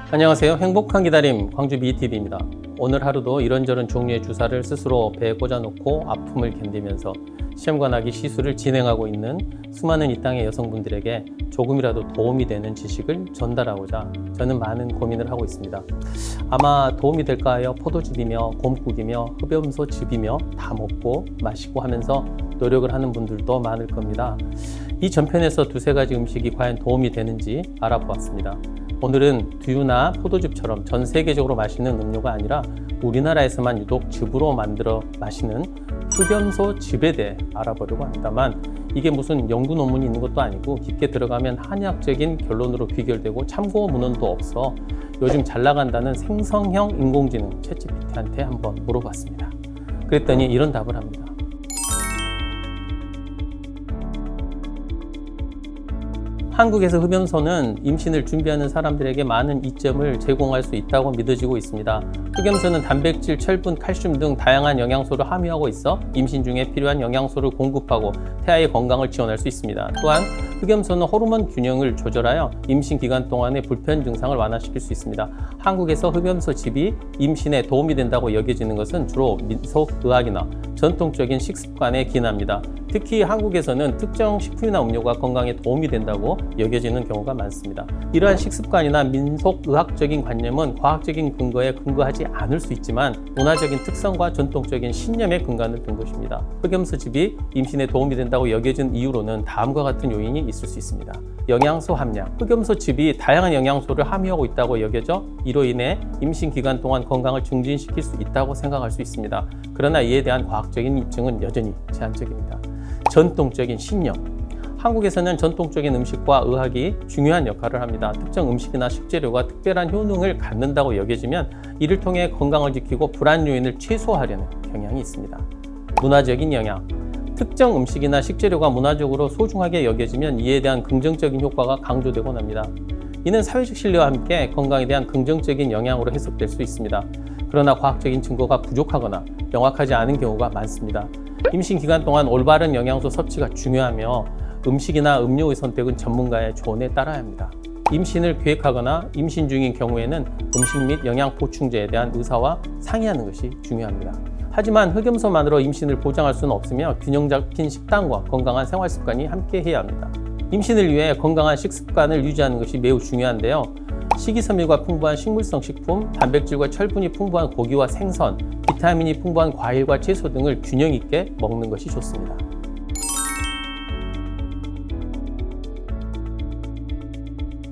안녕하세요. 행복한 기다림 광주 BTV입니다. 오늘 하루도 이런저런 종류의 주사를 스스로 배에 꽂아놓고 아픔을 견디면서 시험관하기 시술을 진행하고 있는 수많은 이 땅의 여성분들에게 조금이라도 도움이 되는 지식을 전달하고자 저는 많은 고민을 하고 있습니다. 아마 도움이 될까 하여 포도즙이며 곰국이며 흡염소즙이며 다 먹고 마시고 하면서 노력을 하는 분들도 많을 겁니다. 이 전편에서 두세 가지 음식이 과연 도움이 되는지 알아보았습니다. 오늘은 두유나 포도즙처럼 전 세계적으로 마시는 음료가 아니라 우리나라에서만 유독 즙으로 만들어 마시는 흡염소즙에 대해 알아보려고 합니다만, 이게 무슨 연구 논문이 있는 것도 아니고 깊게 들어가면 한의학적인 결론으로 귀결되고 참고 문헌도 없어 요즘 잘 나간다는 생성형 인공지능 챗GPT한테 한번 물어봤습니다. 그랬더니 이런 답을 합니다. 한국에서 흡염소는 임신을 준비하는 사람들에게 많은 이점을 제공할 수 있다고 믿어지고 있습니다. 흡염소는 단백질, 철분, 칼슘 등 다양한 영양소를 함유하고 있어 임신 중에 필요한 영양소를 공급하고 태아의 건강을 지원할 수 있습니다. 또한 흑염소는 호르몬 균형을 조절하여 임신 기간 동안의 불편 증상을 완화시킬 수 있습니다. 한국에서 흡염소즙이 임신에 도움이 된다고 여겨지는 것은 주로 민속의학이나 전통적인 식습관에 기인합니다. 특히 한국에서는 특정 식품이나 음료가 건강에 도움이 된다고 여겨지는 경우가 많습니다. 이러한 식습관이나 민속의학적인 관념은 과학적인 근거에 근거하지 않을 수 있지만 문화적인 특성과 전통적인 신념에 근간을 둔 것입니다. 흑염소즙이 임신에 도움이 된다고 여겨진 이유로는 다음과 같은 요인이 있을 수 있습니다. 영양소 함량. 흑염소즙이 다양한 영양소를 함유하고 있다고 여겨져 이로 인해 임신 기간 동안 건강을 증진시킬 수 있다고 생각할 수 있습니다. 그러나 이에 대한 과학적인 입증은 여전히 제한적입니다. 전통적인 신념. 한국에서는 전통적인 음식과 의학이 중요한 역할을 합니다. 특정 음식이나 식재료가 특별한 효능을 갖는다고 여겨지면 이를 통해 건강을 지키고 불안 요인을 최소화하려는 경향이 있습니다. 문화적인 영향. 특정 음식이나 식재료가 문화적으로 소중하게 여겨지면 이에 대한 긍정적인 효과가 강조되곤 합니다. 이는 사회적 신뢰와 함께 건강에 대한 긍정적인 영향으로 해석될 수 있습니다. 그러나 과학적인 증거가 부족하거나 명확하지 않은 경우가 많습니다. 임신 기간 동안 올바른 영양소 섭취가 중요하며 음식이나 음료의 선택은 전문가의 조언에 따라야 합니다. 임신을 계획하거나 임신 중인 경우에는 음식 및 영양 보충제에 대한 의사와 상의하는 것이 중요합니다. 하지만 흑염소만으로 임신을 보장할 수는 없으며 균형 잡힌 식단과 건강한 생활 습관이 함께 해야 합니다. 임신을 위해 건강한 식습관을 유지하는 것이 매우 중요한데요. 식이섬유가 풍부한 식물성 식품, 단백질과 철분이 풍부한 고기와 생선, 비타민이 풍부한 과일과 채소 등을 균형 있게 먹는 것이 좋습니다.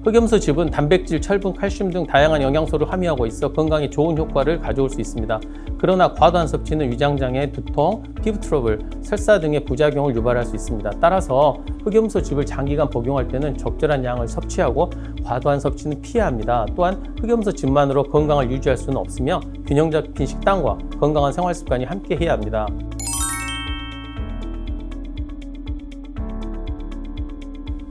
흑염소즙은 단백질, 철분, 칼슘 등 다양한 영양소를 함유하고 있어 건강에 좋은 효과를 가져올 수 있습니다. 그러나 과도한 섭취는 위장장애, 두통, 피부 트러블, 설사 등의 부작용을 유발할 수 있습니다. 따라서 흑염소즙을 장기간 복용할 때는 적절한 양을 섭취하고 과도한 섭취는 피해야 합니다. 또한 흑염소즙만으로 건강을 유지할 수는 없으며 균형 잡힌 식단과 건강한 생활 습관이 함께 해야 합니다.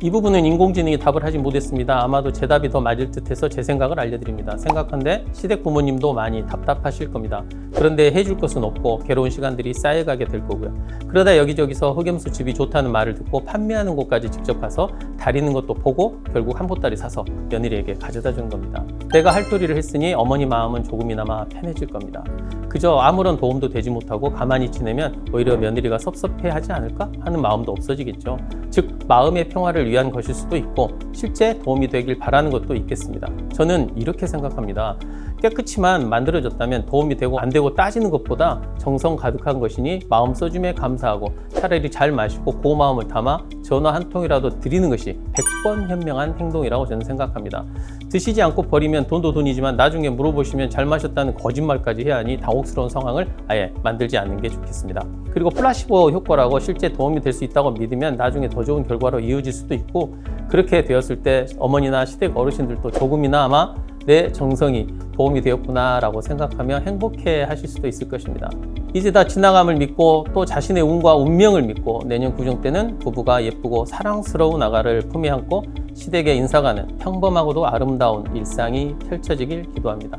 이 부분은 인공지능이 답을 하지 못했습니다. 아마도 제 답이 더 맞을 듯해서 제 생각을 알려드립니다. 생각한데 시댁 부모님도 많이 답답하실 겁니다. 그런데 해줄 것은 없고 괴로운 시간들이 쌓여가게 될 거고요. 그러다 여기저기서 흑염소즙이 좋다는 말을 듣고 판매하는 곳까지 직접 가서 다리는 것도 보고 결국 한 보따리 사서 며느리에게 가져다 준 겁니다. 내가 할 도리를 했으니 어머니 마음은 조금이나마 편해질 겁니다. 그저 아무런 도움도 되지 못하고 가만히 지내면 오히려 며느리가 섭섭해하지 않을까 하는 마음도 없어지겠죠. 즉 마음의 평화를 위한 것일 수도 있고 실제 도움이 되길 바라는 것도 있겠습니다. 저는 이렇게 생각합니다. 깨끗이만 만들어졌다면 도움이 되고 안 되고 따지는 것보다 정성 가득한 것이니 마음 써줌에 감사하고 차라리 잘 마시고 고마움을 담아 전화 한 통이라도 드리는 것이 100번 현명한 행동이라고 저는 생각합니다. 드시지 않고 버리면 돈도 돈이지만 나중에 물어보시면 잘 마셨다는 거짓말까지 해야 하니 당혹스러운 상황을 아예 만들지 않는 게 좋겠습니다. 그리고 플라시보 효과라고 실제 도움이 될 수 있다고 믿으면 나중에 더 좋은 결과로 이어질 수도 있고, 그렇게 되었을 때 어머니나 시댁 어르신들도 조금이나마 내 정성이 도움이 되었구나 라고 생각하며 행복해 하실 수도 있을 것입니다. 이제 다 지나감을 믿고 또 자신의 운과 운명을 믿고 내년 구정 때는 부부가 예쁘고 사랑스러운 아가를 품에 안고 시댁에 인사가는 평범하고도 아름다운 일상이 펼쳐지길 기도합니다.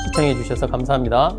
시청해 주셔서 감사합니다.